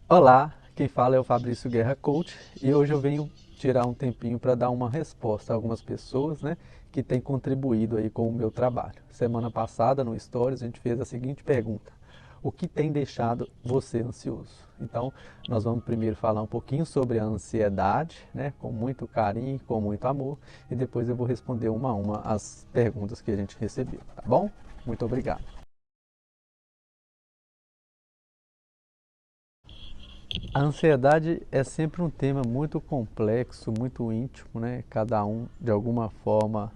Olá, quem fala é o Fabrício Guerra Coach e hoje eu venho tirar um tempinho para dar uma resposta a algumas pessoas, né, que têm contribuído aí com o meu trabalho. Semana passada no Stories a gente fez a seguinte pergunta: o que tem deixado você ansioso? Então, nós vamos primeiro falar um pouquinho sobre a ansiedade, né, com muito carinho, com muito amor, e depois eu vou responder uma a uma as perguntas que a gente recebeu, tá bom? Muito obrigado. A ansiedade é sempre um tema muito complexo, muito íntimo, né? Cada um, de alguma forma,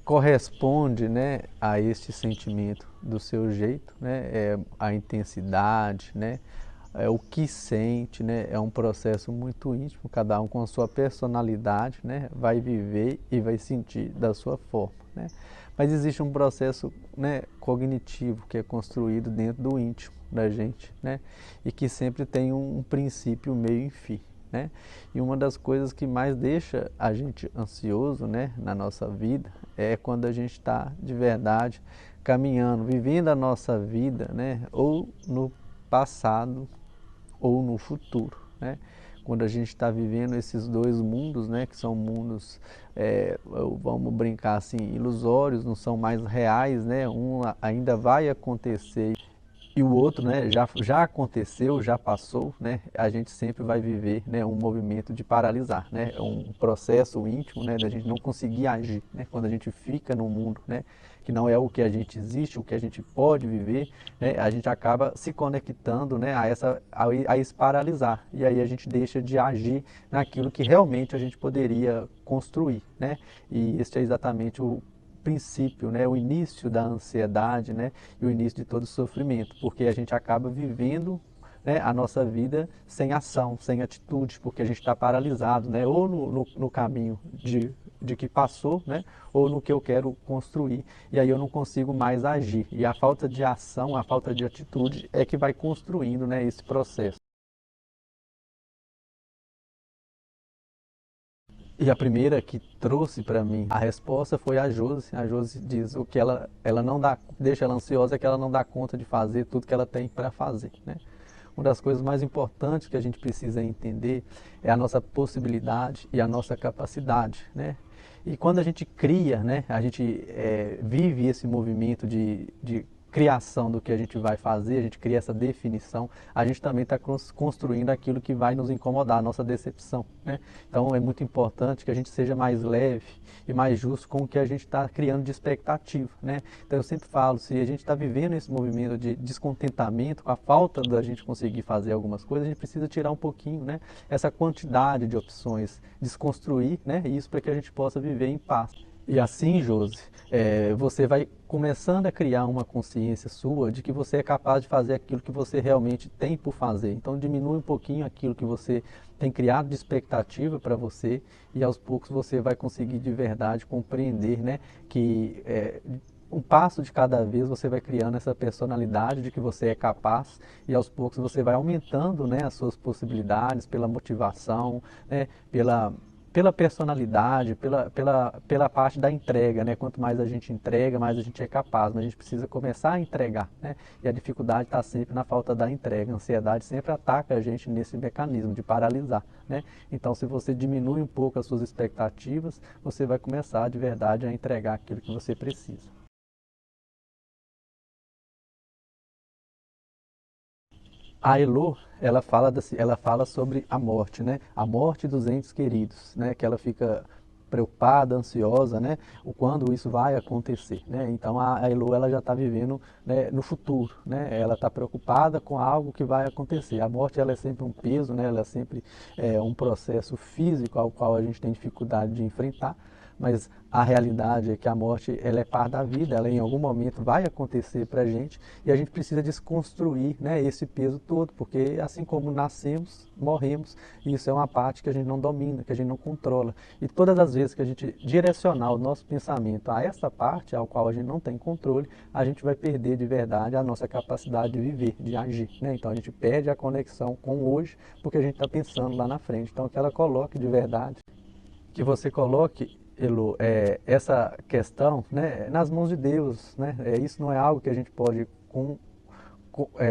corresponde, né, a este sentimento do seu jeito, né? A intensidade, né? O que sente, né? É um processo muito íntimo, cada um com a sua personalidade, né? Vai viver e vai sentir da sua forma, né? Mas existe um processo, né, cognitivo que é construído dentro do íntimo da gente, né? E que sempre tem um princípio, meio e fim, né? E uma das coisas que mais deixa a gente ansioso, né, na nossa vida é quando a gente está de verdade caminhando, vivendo a nossa vida, né, ou no passado ou no futuro, né? Quando a gente está vivendo esses dois mundos, né, que são mundos, vamos brincar assim, ilusórios, não são mais reais, né? Um ainda vai acontecer e o outro, né, já aconteceu, já passou, né, a gente sempre vai viver, né, um movimento de paralisar, né, um processo íntimo, né, da gente não conseguir agir, né, quando a gente fica no mundo, né, que não é o que a gente existe, o que a gente pode viver, né, a gente acaba se conectando, né, a esse paralisar, e aí a gente deixa de agir naquilo que realmente a gente poderia construir, né, e este é exatamente o princípio, né, o início da ansiedade, né, e o início de todo o sofrimento, porque a gente acaba vivendo, né, a nossa vida sem ação, sem atitude, porque a gente está paralisado, né, ou no caminho de que passou, né, ou no que eu quero construir, e aí eu não consigo mais agir. E a falta de ação, a falta de atitude é que vai construindo, né, esse processo. E a primeira que trouxe para mim a resposta foi a Josi. A Josi diz o que ela não dá, deixa ela ansiosa é que ela não dá conta de fazer tudo que ela tem para fazer, né? Uma das coisas mais importantes que a gente precisa entender é a nossa possibilidade e a nossa capacidade, né? E quando a gente cria, né, a gente vive esse movimento de criação do que a gente vai fazer, a gente cria essa definição, a gente também está construindo aquilo que vai nos incomodar, a nossa decepção, né? Então é muito importante que a gente seja mais leve e mais justo com o que a gente está criando de expectativa, né? Então eu sempre falo, se a gente está vivendo esse movimento de descontentamento, com a falta da gente conseguir fazer algumas coisas, a gente precisa tirar um pouquinho, né, essa quantidade de opções, desconstruir, né, isso para que a gente possa viver em paz. E assim, Josi, você vai começando a criar uma consciência sua de que você é capaz de fazer aquilo que você realmente tem por fazer. Então diminui um pouquinho aquilo que você tem criado de expectativa para você e aos poucos você vai conseguir de verdade compreender, né, que um passo de cada vez você vai criando essa personalidade de que você é capaz e aos poucos você vai aumentando, né, as suas possibilidades pela motivação, né, pela personalidade, pela parte da entrega, né? Quanto mais a gente entrega, mais a gente é capaz, mas a gente precisa começar a entregar, né? E a dificuldade está sempre na falta da entrega. A ansiedade sempre ataca a gente nesse mecanismo de paralisar, né? Então, se você diminui um pouco as suas expectativas, você vai começar de verdade a entregar aquilo que você precisa. A Elo, ela fala sobre a morte, né? A morte dos entes queridos, né? Que ela fica preocupada, ansiosa, né? O quando isso vai acontecer, né? Então a Elo ela já está vivendo, né, no futuro, né? Ela está preocupada com algo que vai acontecer. A morte ela é sempre um peso, né? Ela é sempre um processo físico ao qual a gente tem dificuldade de enfrentar, mas a realidade é que a morte ela é parte da vida, ela em algum momento vai acontecer para a gente e a gente precisa desconstruir, né, esse peso todo, porque assim como nascemos, morremos, e isso é uma parte que a gente não domina, que a gente não controla. E todas as vezes que a gente direcionar o nosso pensamento a essa parte, ao qual a gente não tem controle, a gente vai perder de verdade a nossa capacidade de viver, de agir, né? Então a gente perde a conexão com o hoje, porque a gente está pensando lá na frente. Então que ela coloque de verdade, que você coloque, Elo, essa questão, né, nas mãos de Deus, né? Isso não é algo que a gente pode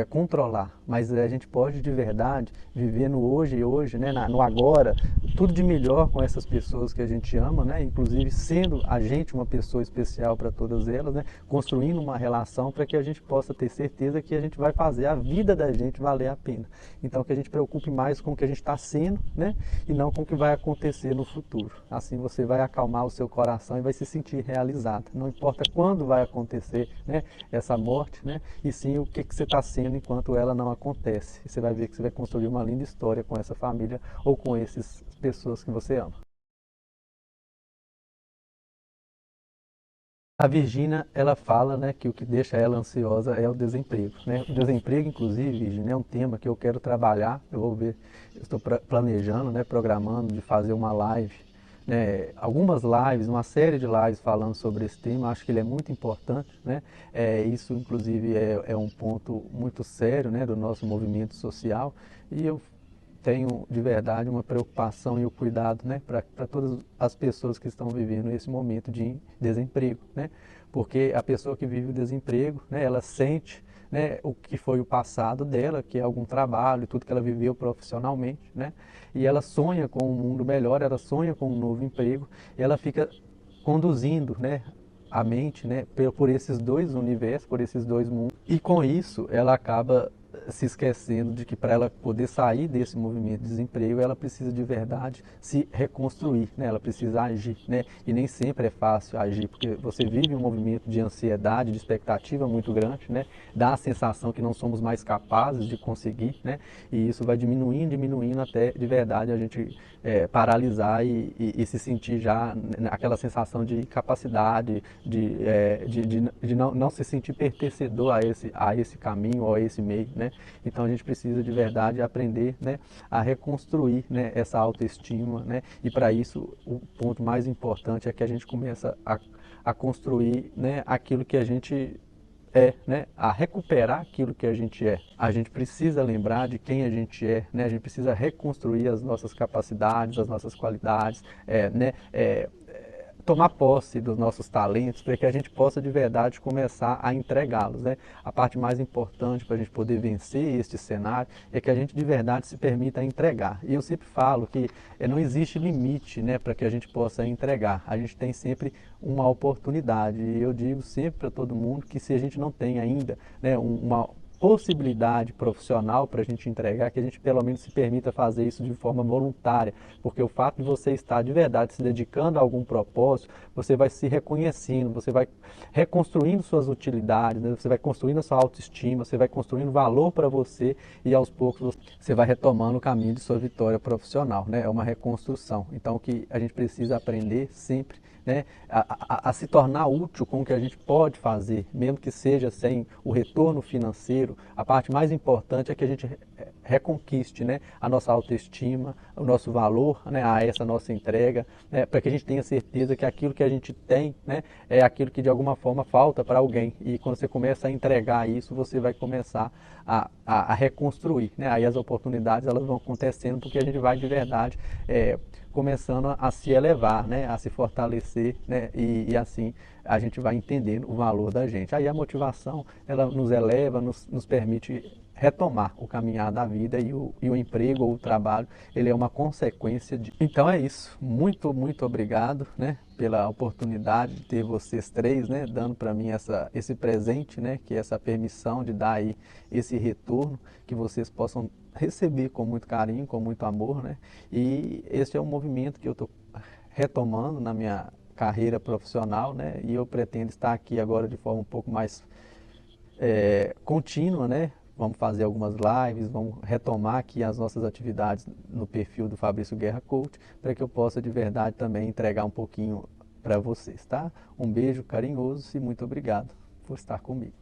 controlar, mas a gente pode de verdade viver no hoje e hoje, né, no agora, tudo de melhor com essas pessoas que a gente ama, né, inclusive sendo a gente uma pessoa especial para todas elas, né, construindo uma relação para que a gente possa ter certeza que a gente vai fazer a vida da gente valer a pena. Então que a gente preocupe mais com o que a gente está sendo, né, e não com o que vai acontecer no futuro. Assim você vai acalmar o seu coração e vai se sentir realizado. Não importa quando vai acontecer, né, essa morte, né, e sim o que você está sendo enquanto ela não acontece. E você vai ver que você vai construir uma linda história com essa família ou com essas pessoas que você ama. A Virgínia, ela fala, né, que o que deixa ela ansiosa é o desemprego, né? O desemprego, inclusive, Virgínia, é um tema que eu quero trabalhar. Eu vou ver, eu estou planejando, né, programando de fazer uma live, né, algumas lives, uma série de lives falando sobre esse tema. Acho que ele é muito importante, né? Isso, inclusive, é um ponto muito sério, né, do nosso movimento social. E eu tenho de verdade uma preocupação e o cuidado, né, para todas as pessoas que estão vivendo esse momento de desemprego, né? Porque a pessoa que vive o desemprego, né, ela sente, né, o que foi o passado dela, que é algum trabalho, tudo que ela viveu profissionalmente, né? E ela sonha com um mundo melhor, ela sonha com um novo emprego, e ela fica conduzindo, né, a mente, né, por esses dois universos, por esses dois mundos. E com isso, ela acaba se esquecendo de que para ela poder sair desse movimento de desemprego, ela precisa de verdade se reconstruir, né? Ela precisa agir, né? E nem sempre é fácil agir, porque você vive um movimento de ansiedade, de expectativa muito grande, né? Dá a sensação que não somos mais capazes de conseguir, né? E isso vai diminuindo, diminuindo até de verdade a gente paralisar e se sentir já aquela sensação de incapacidade, de não se sentir pertencedor a esse caminho ou a esse meio, né? Então a gente precisa de verdade aprender, né, a reconstruir, né, essa autoestima, né? E para isso o ponto mais importante é que a gente começa a construir, né, aquilo que a gente né, a recuperar aquilo que a gente é. A gente precisa lembrar de quem a gente é, né? A gente precisa reconstruir as nossas capacidades, as nossas qualidades, né? Tomar posse dos nossos talentos para que a gente possa de verdade começar a entregá-los, né? A parte mais importante para a gente poder vencer este cenário é que a gente de verdade se permita entregar. E eu sempre falo que não existe limite, né, para que a gente possa entregar. A gente tem sempre uma oportunidade. E eu digo sempre para todo mundo que se a gente não tem ainda, né, uma possibilidade profissional para a gente entregar, que a gente pelo menos se permita fazer isso de forma voluntária, porque o fato de você estar de verdade se dedicando a algum propósito, você vai se reconhecendo, você vai reconstruindo suas utilidades, né? Você vai construindo a sua autoestima, você vai construindo valor para você e aos poucos você vai retomando o caminho de sua vitória profissional, né? É uma reconstrução. Então o que a gente precisa aprender sempre, né, a se tornar útil com o que a gente pode fazer, mesmo que seja sem o retorno financeiro. A parte mais importante é que a gente reconquiste, né, a nossa autoestima, o nosso valor, né, a essa nossa entrega, né, para que a gente tenha certeza que aquilo que a gente tem, né, é aquilo que de alguma forma falta para alguém. E quando você começa a entregar isso, você vai começar a reconstruir, né? Aí as oportunidades elas vão acontecendo porque a gente vai de verdade começando a se elevar, né, a se fortalecer, né, e assim a gente vai entendendo o valor da gente. Aí a motivação, ela nos eleva, nos permite retomar o caminhar da vida e o emprego ou o trabalho, ele é uma consequência de... Então é isso, muito, muito obrigado, né, pela oportunidade de ter vocês três, né, dando para mim esse presente, né, que é essa permissão de dar aí esse retorno, que vocês possam receber com muito carinho, com muito amor, né, e esse é um movimento que eu estou retomando na minha carreira profissional, né, e eu pretendo estar aqui agora de forma um pouco mais contínua, né? Vamos fazer algumas lives, vamos retomar aqui as nossas atividades no perfil do Fabrício Guerra Coach, para que eu possa de verdade também entregar um pouquinho para vocês, tá? Um beijo carinhoso e muito obrigado por estar comigo.